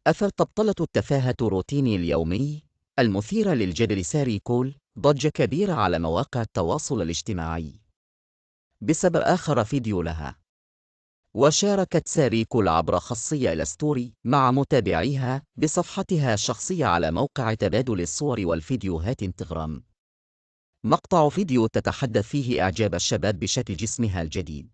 أثرت تبطلة التفاهة روتيني اليومي المثير للجدل ساري كول ضجة كبيرة على مواقع التواصل الاجتماعي بسبب آخر فيديو لها. وشاركت ساري كول عبر خاصية الستوري مع متابعيها بصفحتها الشخصية على موقع تبادل الصور والفيديوهات انستغرام مقطع فيديو تتحدث فيه إعجاب الشباب بشكل جسمها الجديد.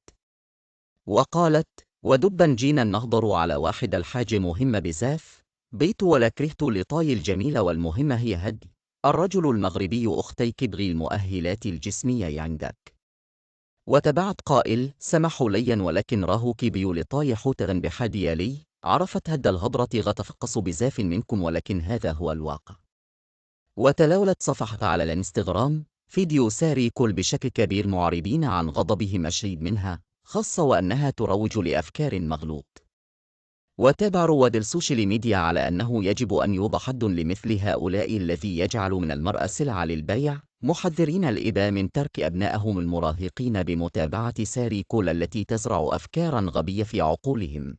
وقالت: ودبا جينا نهضر على واحد الحاجة مهمة بزاف، بيت ولا كرهت لطاي الجميلة والمهمة هي هدي الرجل المغربي أختي كبغي المؤهلات الجسمية عندك. وتبعت قائل: سمحوا ليا ولكن راهو كيبيو لطاي حوتغن بحادي لي عرفت هد الهضرة غتفقص بزاف منكم ولكن هذا هو الواقع. وتناولت صفحة على الانستغرام فيديو ساري كول بشكل كبير معربين عن غضبهم الشديد منها، خاصة وأنها تروج لأفكار مغلوط. وتابع رواد السوشيال ميديا على أنه يجب أن يوضع حد لمثل هؤلاء الذي يجعل من المرأة سلعة للبيع، محذرين الآباء من ترك أبنائهم المراهقين بمتابعة ساري كول التي تزرع أفكارا غبية في عقولهم.